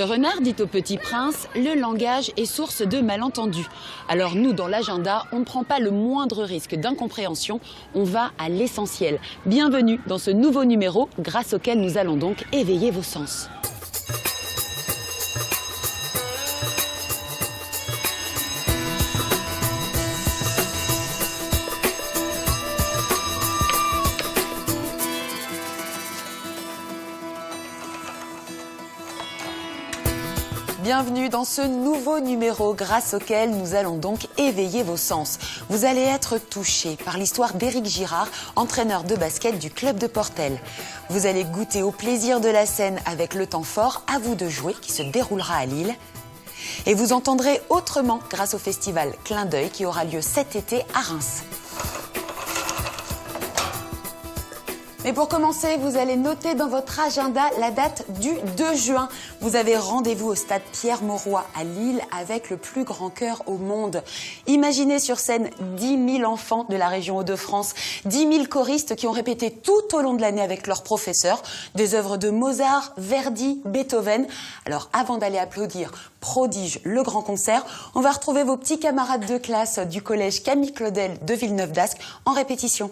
renard dit au petit prince, le langage est source de malentendus. Alors nous, dans l'agenda, on ne prend pas le moindre risque d'incompréhension, on va à l'essentiel. Bienvenue dans ce nouveau numéro, grâce auquel nous allons donc éveiller vos sens. Bienvenue dans ce nouveau numéro grâce auquel nous allons donc éveiller vos sens. Vous allez être touchés par l'histoire d'Éric Girard, entraîneur de basket du club de Portel. Vous allez goûter au plaisir de la scène avec le temps fort À vous de jouer qui se déroulera à Lille. Et vous entendrez autrement grâce au festival Clin d'œil qui aura lieu cet été à Reims. Mais pour commencer, vous allez noter dans votre agenda la date du 2 juin. Vous avez rendez-vous au stade Pierre-Mauroy à Lille avec le plus grand chœur au monde. Imaginez sur scène 10 000 enfants de la région Hauts-de-France, 10 000 choristes qui ont répété tout au long de l'année avec leurs professeurs des œuvres de Mozart, Verdi, Beethoven. Alors avant d'aller applaudir Prodige, le grand concert, on va retrouver vos petits camarades de classe du collège Camille Claudel de Villeneuve-d'Ascq en répétition.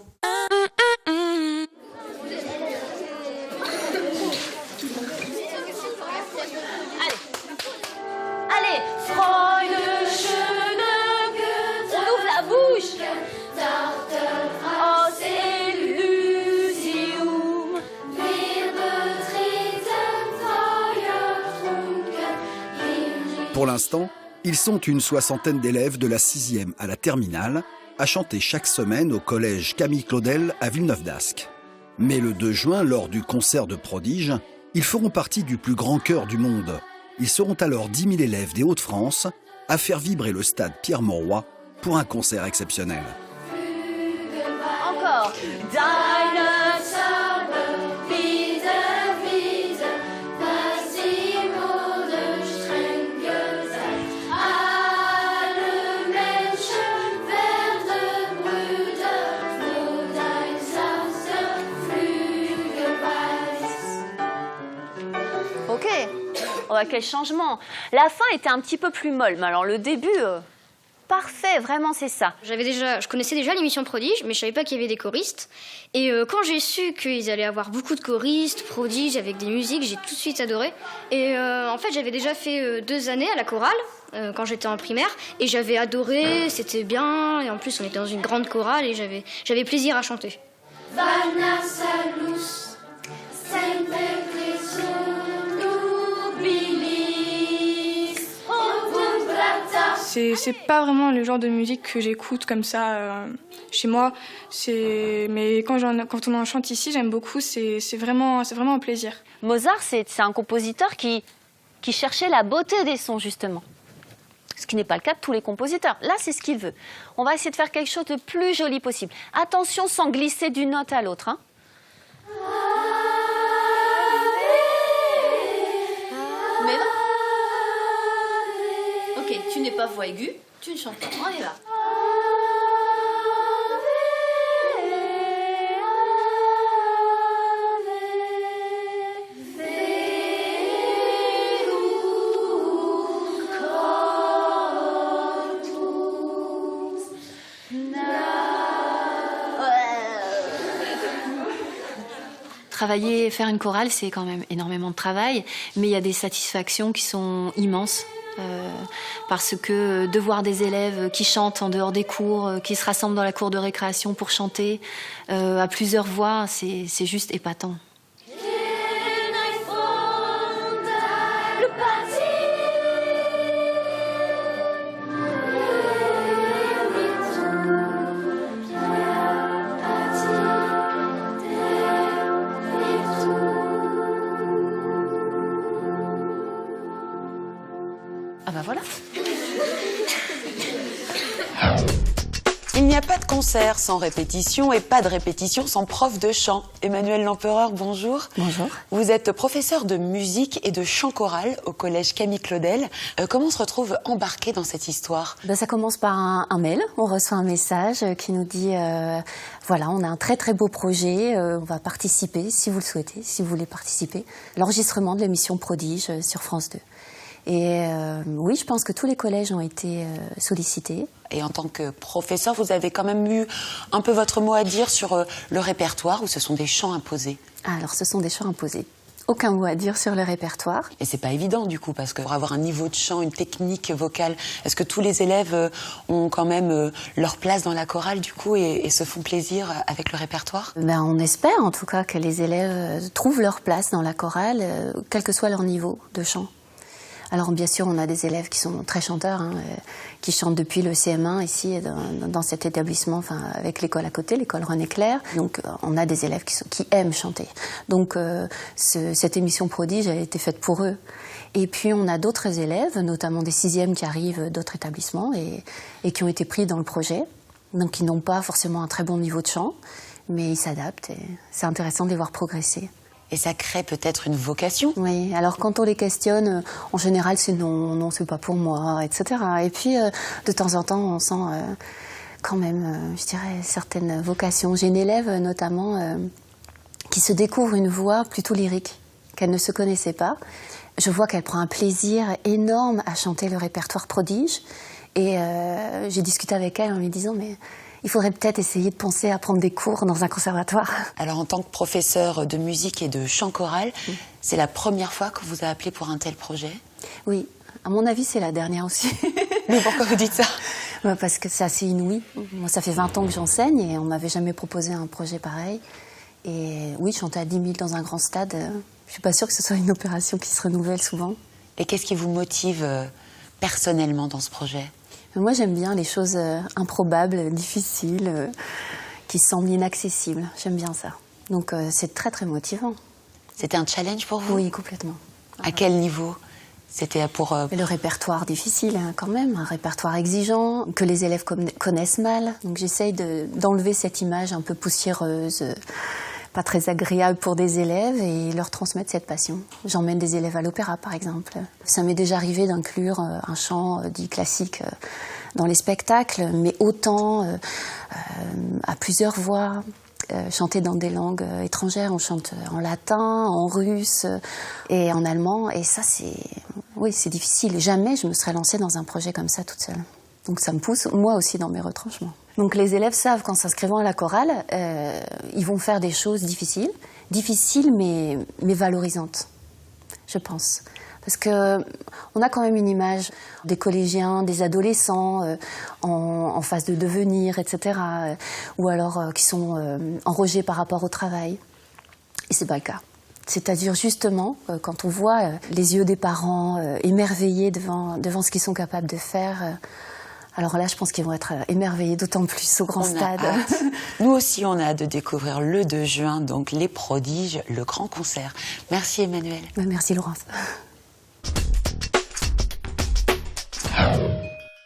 Pour l'instant, ils sont une soixantaine d'élèves de la 6e à la terminale à chanter chaque semaine au collège Camille Claudel à Villeneuve-d'Ascq. Mais le 2 juin, lors du concert de Prodige, ils feront partie du plus grand chœur du monde. Ils seront alors 10 000 élèves des Hauts-de-France à faire vibrer le stade Pierre-Mauroy pour un concert exceptionnel. Encore. Ok, oh, quel changement. La fin était un petit peu plus molle, mais alors le début, parfait, vraiment c'est ça. Je connaissais déjà l'émission Prodige, mais je savais pas qu'il y avait des choristes. Et quand j'ai su qu'ils allaient avoir beaucoup de choristes, Prodige, avec des musiques, j'ai tout de suite adoré. Et en fait, j'avais déjà fait 2 années à la chorale, quand j'étais en primaire, et j'avais adoré, c'était bien, et en plus on était dans une grande chorale, et j'avais plaisir à chanter. C'est pas vraiment le genre de musique que j'écoute comme ça chez moi. Mais quand on en chante ici, j'aime beaucoup. C'est vraiment un plaisir. Mozart, c'est un compositeur qui cherchait la beauté des sons, justement. Ce qui n'est pas le cas de tous les compositeurs. Là, c'est ce qu'il veut. On va essayer de faire quelque chose de plus joli possible. Attention, sans glisser d'une note à l'autre, hein. Mais non. Ok, tu n'es pas voix aiguë, tu ne chantes pas. On y va. Travailler, faire une chorale, c'est quand même énormément de travail, mais il y a des satisfactions qui sont immenses. Parce que de voir des élèves qui chantent en dehors des cours, qui se rassemblent dans la cour de récréation pour chanter à plusieurs voix, c'est juste épatant. Ah bah voilà. Il n'y a pas de concert sans répétition et pas de répétition sans prof de chant. Emmanuel Lempereur, bonjour. Bonjour. Vous êtes professeur de musique et de chant choral au collège Camille Claudel. Comment on se retrouve embarqué dans cette histoire ? Ça commence par un mail. On reçoit un message qui nous dit voilà, on a un très très beau projet, on va participer si vous le souhaitez, si vous voulez participer. L'enregistrement de l'émission Prodige sur France 2. Et oui, je pense que tous les collèges ont été sollicités. Et en tant que professeur, vous avez quand même eu un peu votre mot à dire sur le répertoire, ou ce sont des chants imposés ? Alors, ce sont des chants imposés. Aucun mot à dire sur le répertoire. Et c'est pas évident du coup, parce que pour avoir un niveau de chant, une technique vocale, est-ce que tous les élèves ont quand même leur place dans la chorale du coup et se font plaisir avec le répertoire ? On espère en tout cas que les élèves trouvent leur place dans la chorale, quel que soit leur niveau de chant. Alors bien sûr, on a des élèves qui sont très chanteurs, qui chantent depuis le CM1 ici dans cet établissement, enfin avec l'école à côté, l'école René Clair. Donc on a des élèves qui aiment chanter. Donc cette émission Prodige a été faite pour eux. Et puis on a d'autres élèves, notamment des 6e qui arrivent d'autres établissements et qui ont été pris dans le projet. Donc qui n'ont pas forcément un très bon niveau de chant, mais ils s'adaptent et c'est intéressant de les voir progresser. Et ça crée peut-être une vocation ? Oui, alors quand on les questionne, en général c'est non, c'est pas pour moi, etc. Et puis de temps en temps on sent quand même, je dirais, certaines vocations. J'ai une élève notamment qui se découvre une voix plutôt lyrique, qu'elle ne se connaissait pas. Je vois qu'elle prend un plaisir énorme à chanter le répertoire Prodige. Et j'ai discuté avec elle en lui disant mais il faudrait peut-être essayer de penser à prendre des cours dans un conservatoire. Alors en tant que professeur de musique et de chant choral, c'est la première fois que vous a appelé pour un tel projet ? Oui, à mon avis c'est la dernière aussi. Mais pourquoi vous dites ça ? Parce que c'est assez inouï. Moi ça fait 20 ans que j'enseigne et on m'avait jamais proposé un projet pareil. Et oui, chanter à 10 000 dans un grand stade, je suis pas sûre que ce soit une opération qui se renouvelle souvent. Et qu'est-ce qui vous motive personnellement dans ce projet ? Moi, j'aime bien les choses improbables, difficiles, qui semblent inaccessibles. J'aime bien ça. Donc, c'est très, très motivant. C'était un challenge pour vous ? Oui, complètement. À quel niveau ? C'était pour... Le répertoire difficile, quand même. Un répertoire exigeant, que les élèves connaissent mal. Donc, j'essaye d'enlever cette image un peu poussiéreuse, pas très agréable pour des élèves et leur transmettre cette passion. J'emmène des élèves à l'opéra, par exemple. Ça m'est déjà arrivé d'inclure un chant dit classique dans les spectacles, mais autant à plusieurs voix, chanter dans des langues étrangères. On chante en latin, en russe et en allemand. Et ça, c'est difficile. Jamais je me serais lancée dans un projet comme ça toute seule. Donc ça me pousse, moi aussi, dans mes retranchements. Donc les élèves savent qu'en s'inscrivant à la chorale, ils vont faire des choses difficiles mais valorisantes, je pense. Parce qu'on a quand même une image des collégiens, des adolescents en phase de devenir, etc. Ou alors qui sont en rejet par rapport au travail. Et c'est pas le cas. C'est-à-dire justement, quand on voit les yeux des parents émerveillés devant ce qu'ils sont capables de faire... Alors là, je pense qu'ils vont être émerveillés, d'autant plus au grand stade. Nous aussi, on a hâte de découvrir le 2 juin, donc les Prodiges, le grand concert. Merci Emmanuel. Merci Laurence.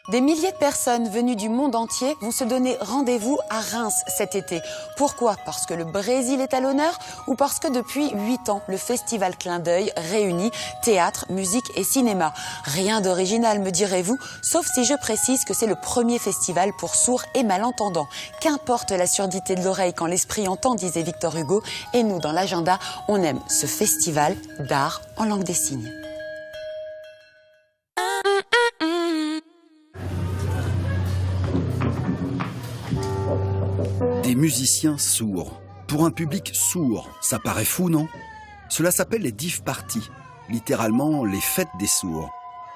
Des milliers de personnes venues du monde entier vont se donner rendez-vous à Reims cet été. Pourquoi ? Parce que le Brésil est à l'honneur ou parce que depuis 8 ans, le festival Clin d'œil réunit théâtre, musique et cinéma. Rien d'original, me direz-vous, sauf si je précise que c'est le premier festival pour sourds et malentendants. Qu'importe la surdité de l'oreille quand l'esprit entend, disait Victor Hugo. Et nous, dans l'agenda, on aime ce festival d'art en langue des signes. Des musiciens sourds. Pour un public sourd, ça paraît fou, non ? Cela s'appelle les Div Parties, littéralement les fêtes des sourds.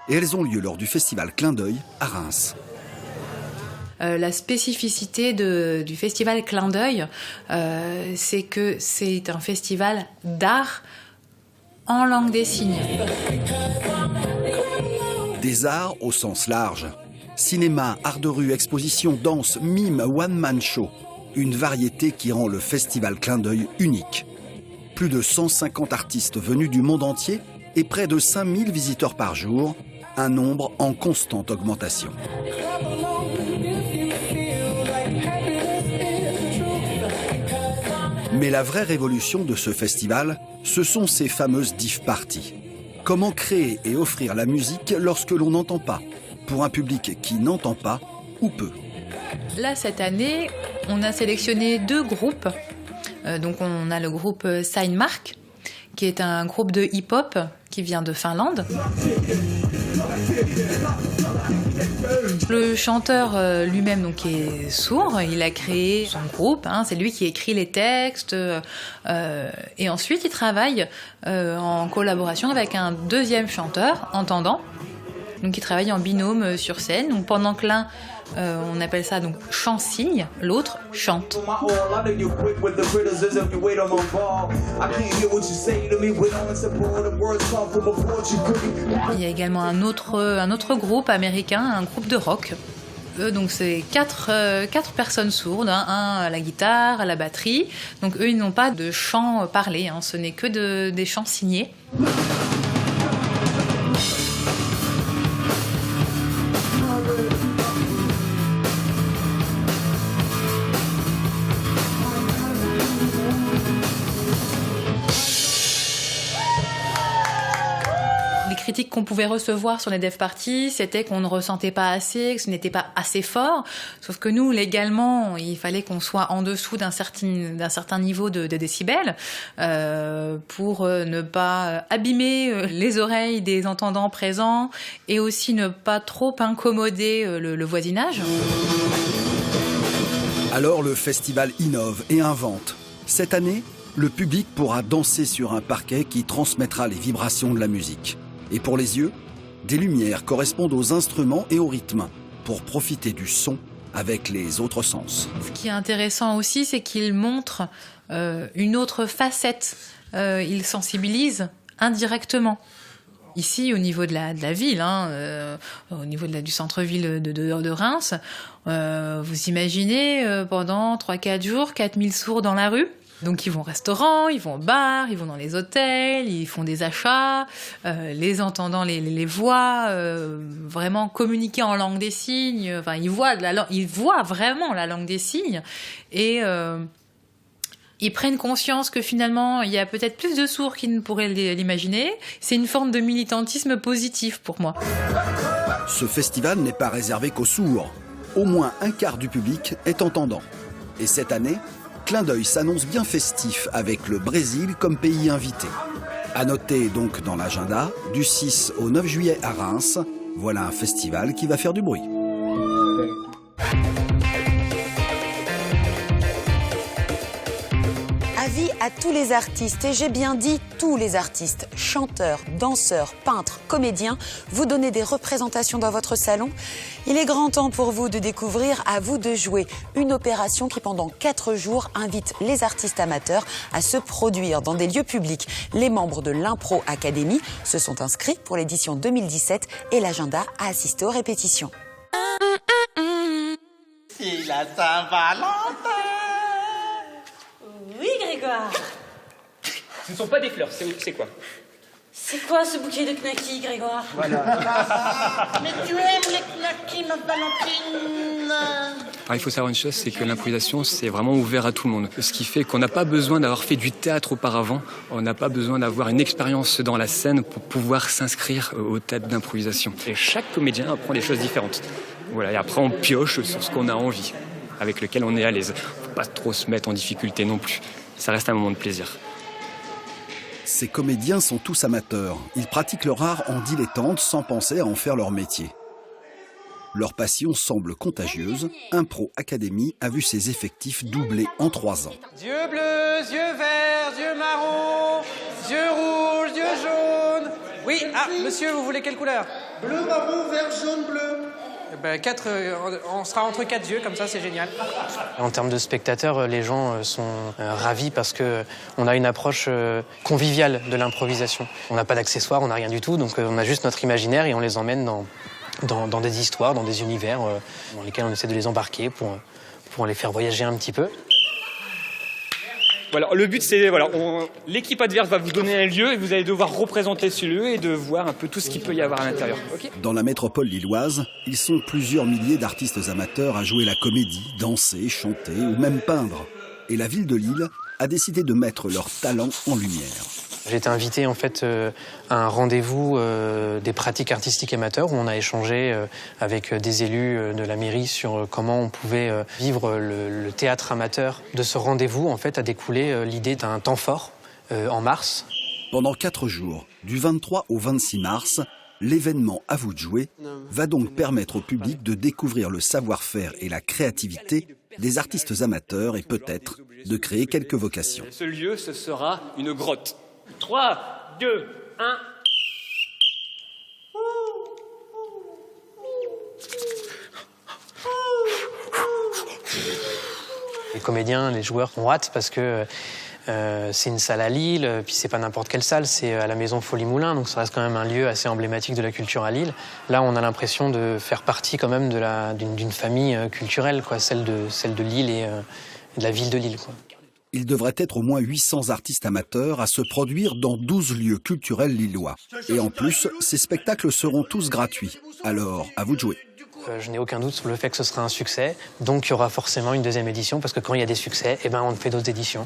Et elles ont lieu lors du festival Clin d'œil à Reims. La spécificité du festival Clin d'œil, c'est que c'est un festival d'art en langue des signes. Des arts au sens large. Cinéma, art de rue, exposition, danse, mime, one-man show. Une variété qui rend le festival Clin d'œil unique. Plus de 150 artistes venus du monde entier et près de 5000 visiteurs par jour, un nombre en constante augmentation. Mais la vraie révolution de ce festival, ce sont ces fameuses div parties. Comment créer et offrir la musique lorsque l'on n'entend pas, pour un public qui n'entend pas ou peu. Là, cette année, on a sélectionné 2 groupes. Donc on a le groupe Signmark, qui est un groupe de hip-hop qui vient de Finlande. Le chanteur lui-même donc est sourd, il a créé son groupe, c'est lui qui écrit les textes et ensuite il travaille en collaboration avec un deuxième chanteur entendant. Donc il travaille en binôme sur scène. Donc pendant que l'un on appelle ça donc chant-signe, l'autre chante. Il y a également un autre groupe américain, un groupe de rock. Eux, donc c'est 4 personnes sourdes, un à la guitare, à la batterie. Donc eux, ils n'ont pas de chant parlé, ce n'est que des chants signés. Critiques qu'on pouvait recevoir sur les dev parties, c'était qu'on ne ressentait pas assez, que ce n'était pas assez fort. Sauf que nous, légalement, il fallait qu'on soit en dessous d'un certain niveau de décibels pour ne pas abîmer les oreilles des entendants présents et aussi ne pas trop incommoder le voisinage. Alors le festival innove et invente. Cette année, le public pourra danser sur un parquet qui transmettra les vibrations de la musique. Et pour les yeux, des lumières correspondent aux instruments et au rythme, pour profiter du son avec les autres sens. Ce qui est intéressant aussi, c'est qu'il montre une autre facette. Il sensibilise indirectement. Ici, au niveau de la ville, au niveau du centre-ville de Reims, vous imaginez pendant 3-4 jours, 4000 sourds dans la rue. Donc ils vont au restaurant, ils vont au bar, ils vont dans les hôtels, ils font des achats, les entendants les voient vraiment communiquer en langue des signes. Enfin, ils voient vraiment la langue des signes et ils prennent conscience que finalement il y a peut-être plus de sourds qu'ils ne pourraient l'imaginer. C'est une forme de militantisme positif pour moi. Ce festival n'est pas réservé qu'aux sourds. Au moins un quart du public est entendant. Et cette année, Clin d'œil s'annonce bien festif avec le Brésil comme pays invité. À noter donc dans l'agenda, du 6 au 9 juillet à Reims, voilà un festival qui va faire du bruit. Avis à tous les artistes, et j'ai bien dit tous les artistes, chanteurs, danseurs, peintres, comédiens, vous donnez des représentations dans votre salon. Il est grand temps pour vous de découvrir À vous de jouer, une opération qui pendant 4 jours invite les artistes amateurs à se produire dans des lieux publics. Les membres de l'Impro Academy se sont inscrits pour l'édition 2017 et l'agenda a assisté aux répétitions. C'est la Saint-Valentin. Oui, Grégoire. Ce ne sont pas des fleurs, c'est quoi? C'est quoi ce bouquet de knackis, Grégoire? Voilà. Mais tu aimes les knackis, ma Valentine? Alors, il faut savoir une chose, c'est que l'improvisation, c'est vraiment ouvert à tout le monde. Ce qui fait qu'on n'a pas besoin d'avoir fait du théâtre auparavant, on n'a pas besoin d'avoir une expérience dans la scène pour pouvoir s'inscrire au théâtre d'improvisation. Et chaque comédien apprend des choses différentes. Voilà, et après on pioche sur ce qu'on a envie, avec lequel on est à l'aise. Faut pas trop se mettre en difficulté non plus. Ça reste un moment de plaisir. Ces comédiens sont tous amateurs. Ils pratiquent leur art en dilettante sans penser à en faire leur métier. Leur passion semble contagieuse. Impro Academy a vu ses effectifs doubler en 3 ans. Yeux bleus, yeux verts, yeux marrons, yeux rouges, yeux jaunes. Oui, monsieur, vous voulez quelle couleur? Bleu, marron, vert, jaune, bleu. On sera entre 4 yeux, comme ça, c'est génial. En termes de spectateurs, les gens sont ravis parce qu'on a une approche conviviale de l'improvisation. On n'a pas d'accessoires, on n'a rien du tout, donc on a juste notre imaginaire et on les emmène dans des histoires, dans des univers dans lesquels on essaie de les embarquer pour les faire voyager un petit peu. Voilà, le but c'est, l'équipe adverse va vous donner un lieu et vous allez devoir représenter ce lieu et de voir un peu tout ce qu'il peut y avoir à l'intérieur. Okay. Dans la métropole lilloise, ils sont plusieurs milliers d'artistes amateurs à jouer la comédie, danser, chanter ou même peindre. Et la ville de Lille a décidé de mettre leur talent en lumière. J'ai été invité en fait à un rendez-vous des pratiques artistiques amateurs où on a échangé avec des élus de la mairie sur comment on pouvait vivre le théâtre amateur. De ce rendez-vous en fait a découlé l'idée d'un temps fort en mars. Pendant 4 jours, du 23 au 26 mars, l'événement À vous de jouer va donc permettre au public de découvrir le savoir-faire et la créativité des artistes amateurs et peut-être de créer quelques vocations. Ce lieu, ce sera une grotte. 3, 2, 1... Les comédiens, les joueurs ont hâte parce que c'est une salle à Lille, puis c'est pas n'importe quelle salle, c'est à la Maison Folie-Moulin, donc ça reste quand même un lieu assez emblématique de la culture à Lille. Là, on a l'impression de faire partie quand même d'une famille culturelle, quoi, celle de Lille et de la ville de Lille, quoi. Il devrait être au moins 800 artistes amateurs à se produire dans 12 lieux culturels lillois. Et en plus, ces spectacles seront tous gratuits. Alors, à vous de jouer. Je n'ai aucun doute sur le fait que ce sera un succès, donc il y aura forcément une deuxième édition, parce que quand il y a des succès, on fait d'autres éditions.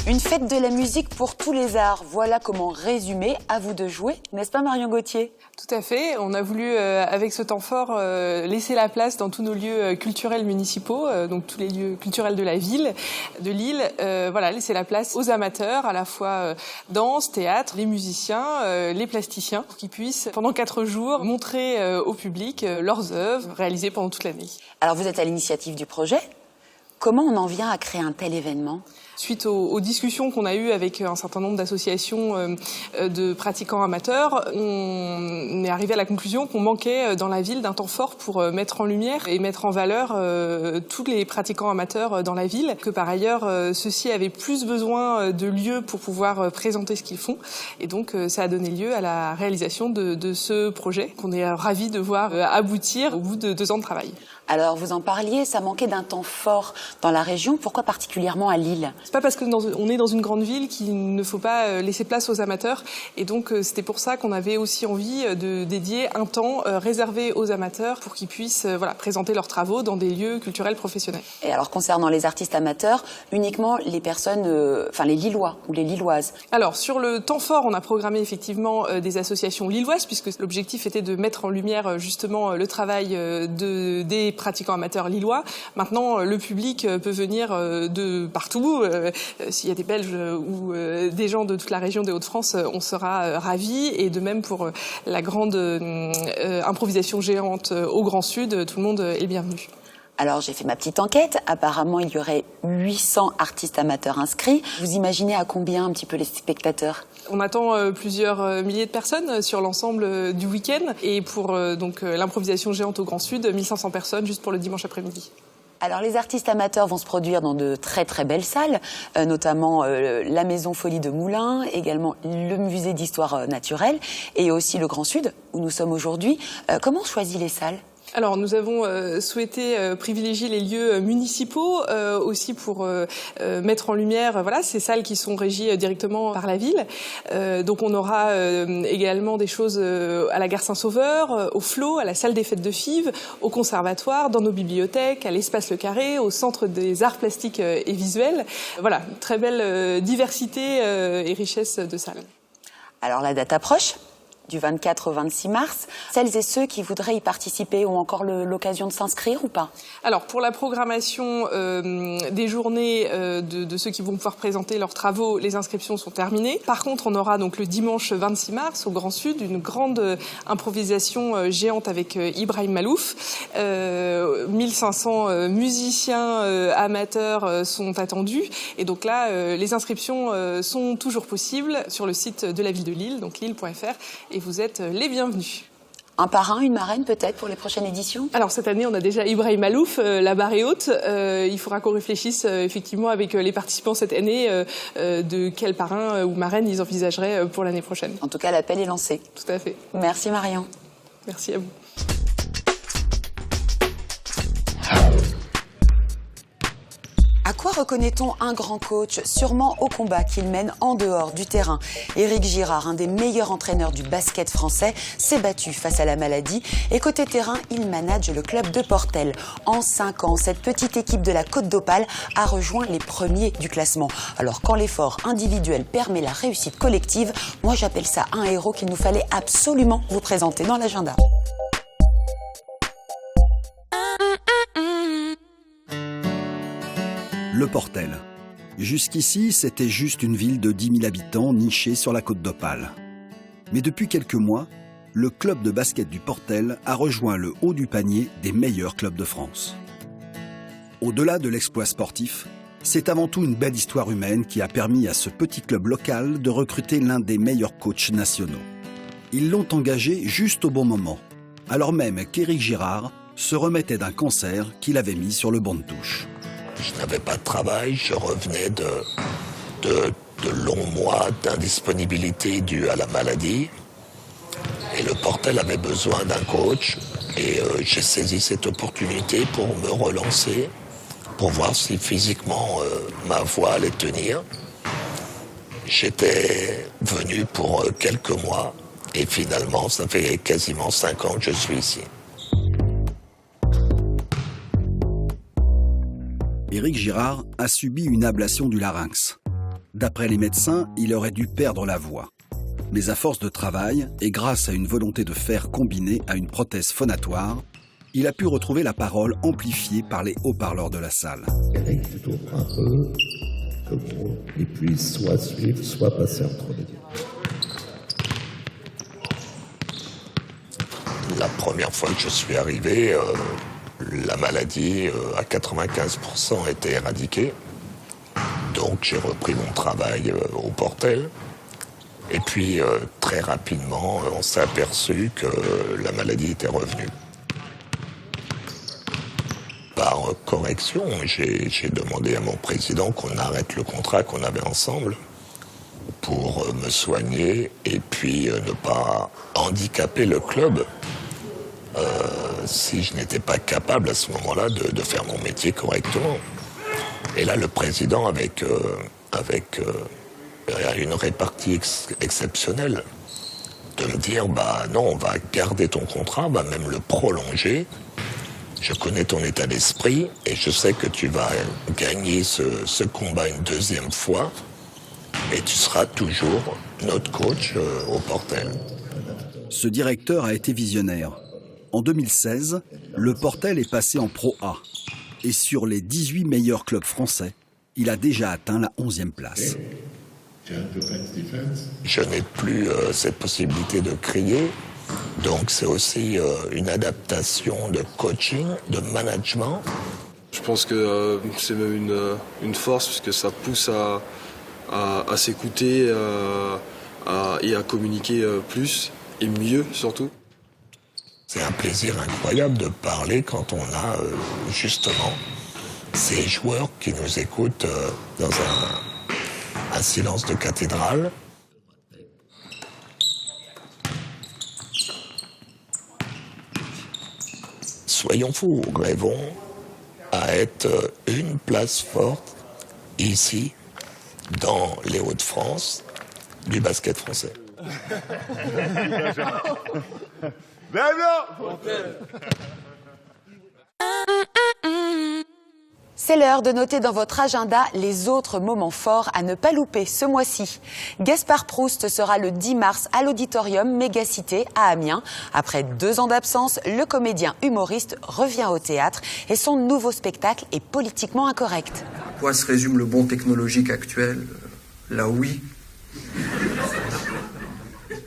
Une fête de la musique pour tous les arts. Voilà comment résumer À vous de jouer, n'est-ce pas Marion Gauthier? Tout à fait. On a voulu, avec ce temps fort, laisser la place dans tous nos lieux culturels municipaux, donc tous les lieux culturels de la ville, de Lille. Laisser la place aux amateurs, à la fois danse, théâtre, les musiciens, les plasticiens, pour qu'ils puissent, pendant 4 jours, montrer au public leurs œuvres réalisées pendant toute l'année. Alors vous êtes à l'initiative du projet. Comment on en vient à créer un tel événement ? Suite aux discussions qu'on a eues avec un certain nombre d'associations de pratiquants amateurs, on est arrivé à la conclusion qu'on manquait dans la ville d'un temps fort pour mettre en lumière et mettre en valeur tous les pratiquants amateurs dans la ville, que par ailleurs ceux-ci avaient plus besoin de lieux pour pouvoir présenter ce qu'ils font. Et donc ça a donné lieu à la réalisation de ce projet qu'on est ravis de voir aboutir au bout de 2 ans de travail. Alors, vous en parliez, ça manquait d'un temps fort dans la région. Pourquoi particulièrement à Lille ? C'est pas parce qu'on est dans une grande ville qu'il ne faut pas laisser place aux amateurs. Et donc, c'était pour ça qu'on avait aussi envie de dédier un temps réservé aux amateurs pour qu'ils puissent présenter leurs travaux dans des lieux culturels professionnels. Et alors, concernant les artistes amateurs, uniquement les personnes, les Lillois ou les Lilloises. Alors, sur le temps fort, on a programmé effectivement des associations lilloises, puisque l'objectif était de mettre en lumière justement le travail des pratiquants amateurs lillois. Maintenant, le public peut venir de partout. S'il y a des Belges ou des gens de toute la région des Hauts-de-France, on sera ravis. Et de même pour la grande improvisation géante au Grand Sud, tout le monde est bienvenu. Alors, j'ai fait ma petite enquête. Apparemment, il y aurait 800 artistes amateurs inscrits. Vous imaginez à combien un petit peu les spectateurs ? On attend plusieurs milliers de personnes sur l'ensemble du week-end. Et pour l'improvisation géante au Grand Sud, 1500 personnes juste pour le dimanche après-midi. Alors, les artistes amateurs vont se produire dans de très très belles salles, notamment la Maison Folie de Moulins, également le Musée d'Histoire Naturelle et aussi le Grand Sud, où nous sommes aujourd'hui. Comment on choisit les salles ? Alors, nous avons souhaité privilégier les lieux municipaux aussi pour mettre en lumière ces salles qui sont régies directement par la ville. Donc, on aura également des choses à la Gare Saint-Sauveur, au Flot, à la salle des fêtes de Fives, au conservatoire, dans nos bibliothèques, à l'Espace Le Carré, au Centre des arts plastiques et visuels. Voilà, une très belle diversité et richesse de salles. Alors, la date approche ? Du 24 au 26 mars. Celles et ceux qui voudraient y participer ont encore l'occasion de s'inscrire ou pas ? Alors, pour la programmation des journées de ceux qui vont pouvoir présenter leurs travaux, les inscriptions sont terminées. Par contre, on aura donc le dimanche 26 mars au Grand Sud une grande improvisation géante avec Ibrahim Malouf. 1500 musiciens amateurs sont attendus. Et donc là, les inscriptions sont toujours possibles sur le site de la ville de Lille, donc lille.fr. Et vous êtes les bienvenus. Un parrain, une marraine peut-être pour les prochaines éditions ? Alors cette année, on a déjà Ibrahim Malouf, la barre est haute. Il faudra qu'on réfléchisse effectivement avec les participants cette année de quel parrain ou marraine ils envisageraient pour l'année prochaine. En tout cas, l'appel est lancé. Tout à fait. Merci Marion. Merci à vous. À quoi reconnaît-on un grand coach? Sûrement au combat qu'il mène en dehors du terrain. Éric Girard, un des meilleurs entraîneurs du basket français, s'est battu face à la maladie et côté terrain, il manage le club de Portel. En 5 ans, cette petite équipe de la Côte d'Opale a rejoint les premiers du classement. Alors quand l'effort individuel permet la réussite collective, moi j'appelle ça un héros qu'il nous fallait absolument vous présenter dans l'agenda. Le Portel. Jusqu'ici, c'était juste une ville de 10 000 habitants nichée sur la Côte d'Opale. Mais depuis quelques mois, le club de basket du Portel a rejoint le haut du panier des meilleurs clubs de France. Au-delà de l'exploit sportif, c'est avant tout une belle histoire humaine qui a permis à ce petit club local de recruter l'un des meilleurs coachs nationaux. Ils l'ont engagé juste au bon moment, alors même qu'Éric Girard se remettait d'un cancer qu'il avait mis sur le banc de touche. Je n'avais pas de travail, je revenais de longs mois d'indisponibilité due à la maladie. Et le Portel avait besoin d'un coach. Et j'ai saisi cette opportunité pour me relancer, pour voir si physiquement ma voix allait tenir. J'étais venu pour quelques mois. Et finalement, ça fait quasiment 5 ans que je suis ici. Éric Girard a subi une ablation du larynx. D'après les médecins, il aurait dû perdre la voix. Mais à force de travail, et grâce à une volonté de fer combinée à une prothèse phonatoire, il a pu retrouver la parole amplifiée par les haut-parleurs de la salle. Il plutôt un peu que il puisse soit suivre, soit passer entre les deux. La première fois que je suis arrivé, la maladie à 95% était éradiquée. Donc j'ai repris mon travail au Portel. Et puis très rapidement, on s'est aperçu que la maladie était revenue. Par correction, j'ai demandé à mon président qu'on arrête le contrat qu'on avait ensemble pour me soigner et puis ne pas handicaper le club. Si je n'étais pas capable à ce moment-là de faire mon métier correctement. Et là, le président, avec une répartie exceptionnelle, de me dire, non, on va garder ton contrat, on va même le prolonger. Je connais ton état d'esprit et je sais que tu vas gagner ce combat une deuxième fois et tu seras toujours notre coach au Portel. Ce directeur a été visionnaire. En 2016, le Portel est passé en Pro A. Et sur les 18 meilleurs clubs français, il a déjà atteint la 11e place. Je n'ai plus cette possibilité de crier. Donc c'est aussi une adaptation de coaching, de management. Je pense que c'est même une force parce que ça pousse à s'écouter et à communiquer plus et mieux surtout. C'est un plaisir incroyable de parler quand on a justement ces joueurs qui nous écoutent dans un silence de cathédrale. Soyons fous, rêvons à être une place forte ici, dans les Hauts-de-France, du basket français. C'est l'heure de noter dans votre agenda les autres moments forts à ne pas louper ce mois-ci. Gaspard Proust sera le 10 mars à l'Auditorium Mégacité à Amiens. Après 2 ans d'absence, le comédien humoriste revient au théâtre et son nouveau spectacle est politiquement incorrect. À quoi se résume le bond technologique actuel? La Wii.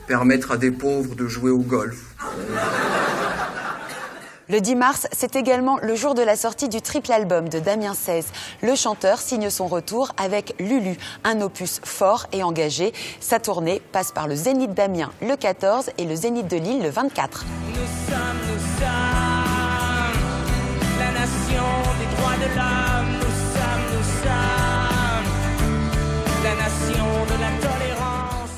Permettre à des pauvres de jouer au golf. Le 10 mars, c'est également le jour de la sortie du triple album de Damien XVI. Le chanteur signe son retour avec Lulu, un opus fort et engagé. Sa tournée passe par le Zénith d'Amiens le 14 et le Zénith de Lille le 24. Nous sommes la nation des droits de l'homme. Nous sommes la nation de la tolérance.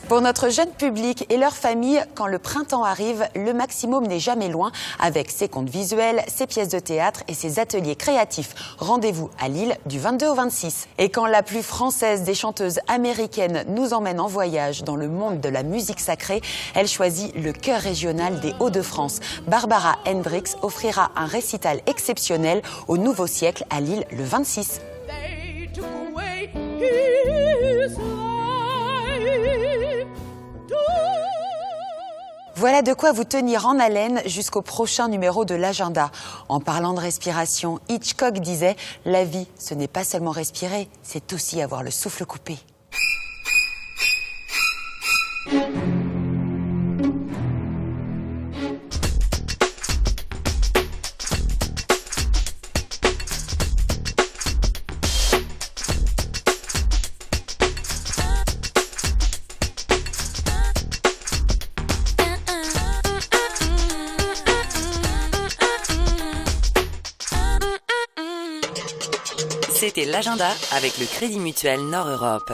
Pour notre jeune public et leur famille, quand le printemps arrive, le maximum n'est jamais loin avec ses contes visuels, ses pièces de théâtre et ses ateliers créatifs. Rendez-vous à Lille du 22 au 26. Et quand la plus française des chanteuses américaines nous emmène en voyage dans le monde de la musique sacrée, elle choisit le chœur régional des Hauts-de-France. Barbara Hendricks offrira un récital exceptionnel au Nouveau Siècle à Lille le 26. Voilà de quoi vous tenir en haleine jusqu'au prochain numéro de l'agenda. En parlant de respiration, Hitchcock disait « La vie, ce n'est pas seulement respirer, c'est aussi avoir le souffle coupé ». C'était l'agenda avec le Crédit Mutuel Nord Europe.